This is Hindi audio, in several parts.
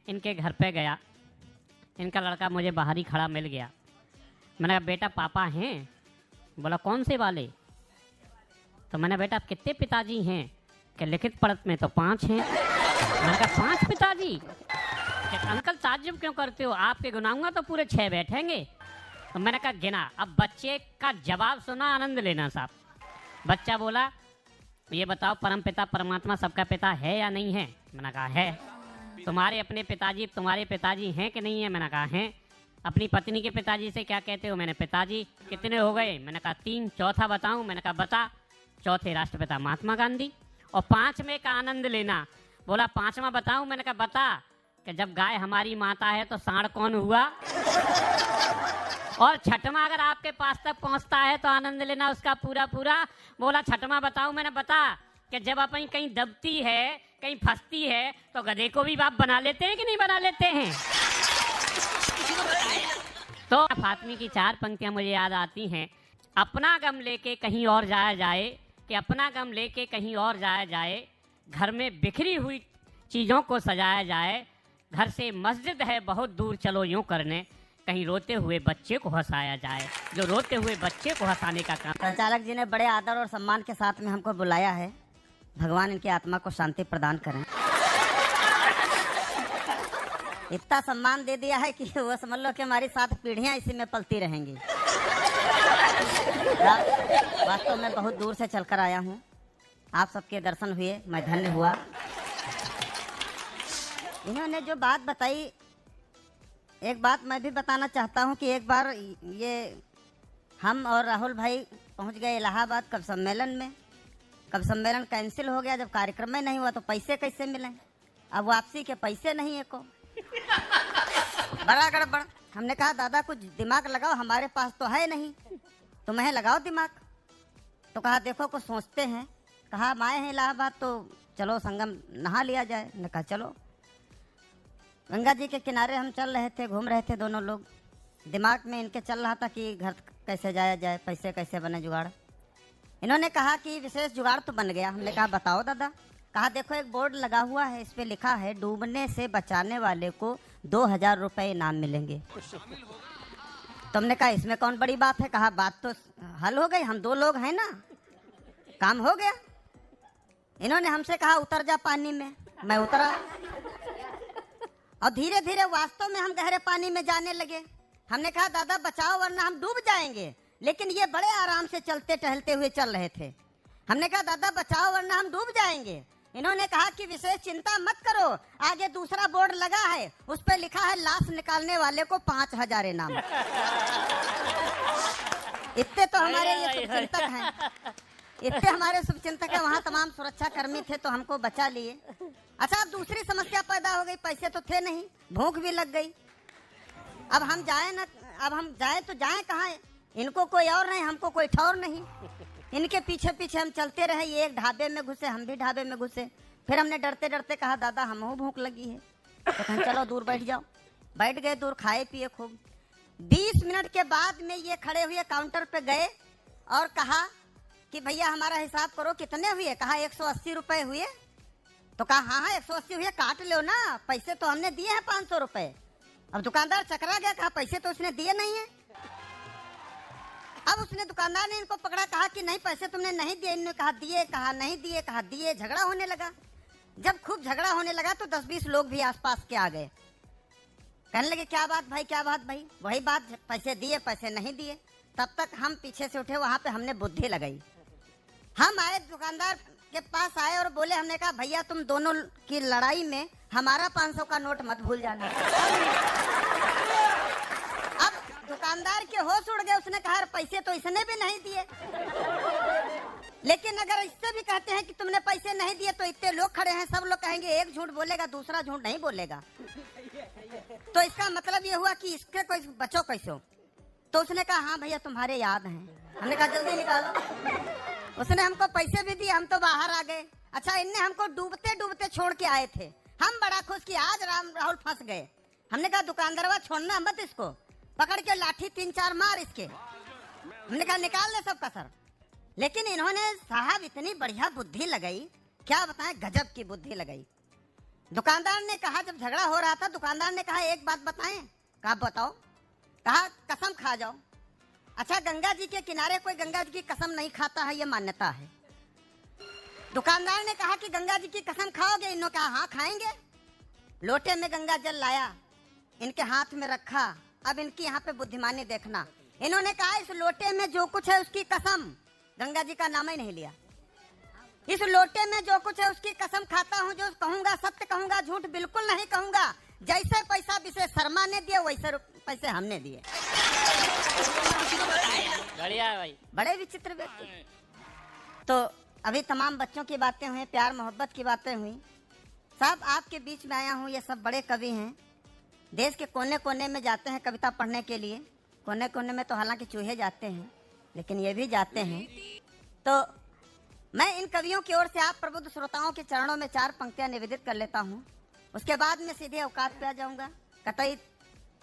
इनके घर पे गया। इनका लड़का मुझे बाहर ही खड़ा मिल गया। मैंने कहा बेटा पापा हैं? बोला कौन से वाले? तो मैंने बेटा आप कितने पिताजी हैं? कि लिखित पढ़त में तो 5 हैं। मैंने कहा 5 पिताजी? कि अंकल ताज्जुब क्यों करते हो, आपके गिनाऊंगा तो पूरे 6 बैठेंगे। तो मैंने कहा गिना। अब बच्चे का जवाब सुना, आनंद लेना साहब। बच्चा बोला ये बताओ परम पिता परमात्मा सबका पिता है या नहीं है? मैंने कहा है। तुम्हारे अपने पिताजी तुम्हारे पिताजी हैं कि नहीं है? मैंने कहा हैं। अपनी पत्नी के पिताजी से क्या कहते हो? मैंने पिताजी। कितने हो गए? मैंने कहा 3। चौथा बताऊं? मैंने कहा बता। चौथे राष्ट्रपिता महात्मा गांधी। और 5वें का आनंद लेना। बोला 5वां बताऊं? मैंने कहा बता। कि जब गाय हमारी माता है तो सांड कौन हुआ? और छठवां अगर आपके पास तक पहुंचता है तो आनंद लेना उसका पूरा पूरा। बोला छठवां बताऊं? मैंने बता। कि जब अपनी कहीं दबती है कहीं फंसती है तो गधे को भी बाप बना लेते हैं कि नहीं बना लेते हैं? तो फातिमी की 4 पंक्तियां मुझे याद आती हैं। अपना गम लेके कहीं और जाया जाए, कि अपना गम लेके कहीं और जाया जाए, घर में बिखरी हुई चीज़ों को सजाया जाए, घर से मस्जिद है बहुत दूर चलो यूं करने, कहीं रोते हुए बच्चे को हंसाया जाए। जो रोते हुए बच्चे को हंसाने का काम। संचालक जी ने बड़े आदर और सम्मान के साथ में हमको बुलाया है। भगवान इनकी आत्मा को शांति प्रदान करें। इतना सम्मान दे दिया है कि वो समझ लो कि हमारी 7 पीढ़ियां इसी में पलती रहेंगी। वास्तव में बहुत दूर से चलकर आया हूँ। आप सबके दर्शन हुए, मैं धन्य हुआ। इन्होंने जो बात बताई, एक बात मैं भी बताना चाहता हूँ कि एक बार ये हम और राहुल भाई पहुँच गए इलाहाबाद कब सम्मेलन में। कब सम्मेलन कैंसिल हो गया, जब कार्यक्रम में नहीं हुआ तो पैसे कैसे मिले? अब वापसी के पैसे नहीं है को। बड़ा गड़बड़। हमने कहा दादा कुछ दिमाग लगाओ, हमारे पास तो है नहीं, तुम्हें लगाओ दिमाग। तो कहा देखो कुछ सोचते हैं। कहा हम आए हैं इलाहाबाद तो चलो संगम नहा लिया जाए। ने कहा चलो। गंगा जी के किनारे हम चल रहे थे, घूम रहे थे दोनों लोग। दिमाग में इनके चल रहा था कि घर कैसे जाया जाए, पैसे कैसे बने, जुगाड़। इन्होंने कहा कि विशेष जुगाड़ तो बन गया। हमने कहा बताओ दादा। कहा देखो एक बोर्ड लगा हुआ है, इस पे लिखा है डूबने से बचाने वाले को 2000 रुपये इनाम मिलेंगे। तुमने कहा इसमें कौन बड़ी बात है? कहा बात तो हल हो गई, हम 2 लोग हैं ना, काम हो गया। इन्होंने हमसे कहा उतर जा पानी में। मैं उतरा और धीरे धीरे वास्तव में हम गहरे पानी में जाने लगे। हमने कहा दादा बचाओ वरना हम डूब जाएंगे। लेकिन ये बड़े आराम से चलते टहलते हुए चल रहे थे। हमने कहा दादा बचाओ वरना हम डूब जाएंगे। इन्होंने कहा कि विशेष चिंता मत करो, आगे दूसरा बोर्ड लगा है, उस पर लिखा है लाश निकालने वाले को 5000 इनाम। इतने तो हमारे ये शुभचिंतक हैं, इतने हमारे शुभचिंतक है। वहाँ तमाम सुरक्षा कर्मी थे तो हमको बचा लिए। अच्छा अब दूसरी समस्या पैदा हो गई, पैसे तो थे नहीं, भूख भी लग गई। अब हम जाए ना, अब हम जाए तो जाए कहाँ? इनको कोई और नहीं, हमको कोई ठौर नहीं। इनके पीछे पीछे हम चलते रहे। ये एक ढाबे में घुसे, हम भी ढाबे में घुसे। फिर हमने डरते डरते कहा दादा हमको भूख लगी है। तो कहा चलो दूर बैठ जाओ। बैठ गए दूर, खाए पिए खूब। 20 मिनट के बाद में ये खड़े हुए काउंटर पे गए और कहा कि भैया हमारा हिसाब करो कितने हुए? कहा 180 रुपए हुए। तो कहा हाँ 180 हुए, काट लो ना, पैसे तो हमने दिए हैं 500 रुपए। अब दुकानदार चकरा गया, कहा पैसे तो उसने दिए नहीं है। अब उसने दुकानदार ने इनको पकड़ा, कहा कि नहीं पैसे तुमने नहीं दिए। इन्होंने कहा दिए, कहा नहीं दिए, कहा दिए। झगड़ा होने लगा। जब खूब झगड़ा होने लगा तो 10-20 लोग भी आसपास के आ गए। कहने लगे क्या बात भाई, क्या बात भाई? वही बात, पैसे दिए पैसे नहीं दिए। तब तक हम पीछे से उठे, वहां पे हमने बुद्धि लगाई। हम आए दुकानदार के पास आए और बोले, हमने कहा भैया तुम दोनों की लड़ाई में हमारा 500 का नोट मत भूल जाना। अब दुकानदार के होश उड़ गए। उसने कहा पैसे तो इसने भी नहीं दिए, लेकिन अगर इससे भी कहते हैं कि तुमने पैसे नहीं दिए तो इतने लोग खड़े हैं, सब लोग कहेंगे एक झूठ बोलेगा दूसरा झूठ नहीं बोलेगा, तो इसका मतलब ये हुआ कि इसके कोई बचो कैसे। तो उसने कहा हाँ भैया तुम्हारे याद हैं। हमने कहा जल्दी निकालो। उसने हमको पैसे भी दिए, हम तो बाहर आ गए। अच्छा इनने हमको डूबते डूबते छोड़ के आए थे। हम बड़ा खुश कि आज राहुल फंस गए। हमने कहा दुकानदारवा छोड़ना मत, इसको पकड़ के लाठी 3-4 मार इसके। हमने कहा निकाल ले सब कसर। लेकिन इन्होंने साहब इतनी बढ़िया बुद्धि लगाई, क्या बताएं, गजब की बुद्धि लगाई। दुकानदार ने कहा, जब झगड़ा हो रहा था, दुकानदार ने कहा एक बात बताएं। कहा बताओ। कहा कसम खा जाओ। अच्छा, गंगा जी के किनारे कोई गंगा जी की कसम नहीं खाता है, ये मान्यता है। दुकानदार ने कहा कि गंगा जी की कसम खाओगे? इन्होंने कहा हाँ खाएंगे। लोटे में गंगा जल लाया, इनके हाथ में रखा। अब इनकी यहाँ पे बुद्धिमानी देखना। इन्होंने कहा इस लोटे में जो कुछ है उसकी कसम, गंगा जी का नाम ही नहीं लिया। इस लोटे में जो कुछ है उसकी कसम खाता हूँ, जो कहूंगा सत्य कहूंगा, झूठ बिल्कुल नहीं कहूंगा। जैसे पैसा विशेष शर्मा ने दिए वैसे पैसे हमने दिए। बढ़िया है भाई। बड़े विचित्र व्यक्ति। तो अभी तमाम बच्चों की बातें हुई, प्यार मोहब्बत की बातें हुई। साहब आपके बीच में आया हूँ, ये सब बड़े कवि हैं, देश के कोने कोने में जाते हैं कविता पढ़ने के लिए। कोने कोने में तो हालांकि चूहे जाते हैं, लेकिन ये भी जाते हैं। तो मैं इन कवियों की ओर से आप प्रबुद्ध श्रोताओं के चरणों में 4 पंक्तियां निवेदित कर लेता हूं। उसके बाद मैं सीधे औकात पे आ जाऊंगा। कतई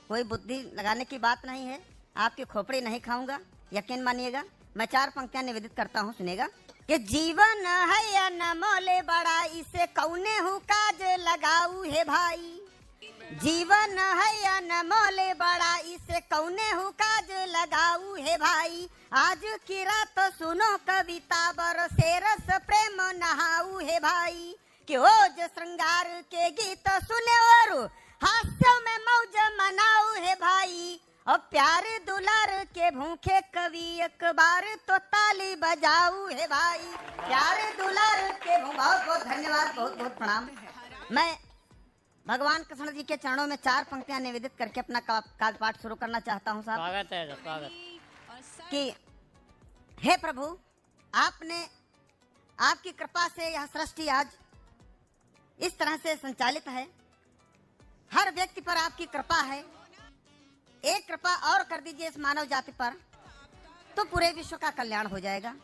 कोई बुद्धि लगाने की बात नहीं है, आपकी खोपड़ी नहीं खाऊंगा, यकीन मानिएगा। मैं 4 पंक्तियां निवेदित करता हूं, सुनेगा। कि जीवन है अनमोल बड़ा, इसे कौने हु काज लगाऊ है भाई। जीवन है अनमोल बड़ा, इसे कौने हु काज लगाऊ है भाई। आज की रात सुनो कविता, बरसे रस प्रेम नहाऊ है भाई। कि ओज श्रृंगार के गीत सुने और हास्य में मौज मनाऊ है भाई। और प्यार दुलार के भूखे कवि एक बार तो ताली बजाऊ है भाई। प्यार दुलार के बहुत बहुत धन्यवाद, बहुत बहुत प्रणाम। मैं भगवान कृष्ण जी के चरणों में 4 पंक्तियां निवेदित करके अपना काव्य पाठ शुरू करना चाहता हूं। साहब स्वागत है, स्वागत। कि हे प्रभु, आपने आपकी कृपा से यह सृष्टि आज इस तरह से संचालित है। हर व्यक्ति पर आपकी कृपा है। एक कृपा और कर दीजिए इस मानव जाति पर, तो पूरे विश्व का कल्याण हो जाएगा।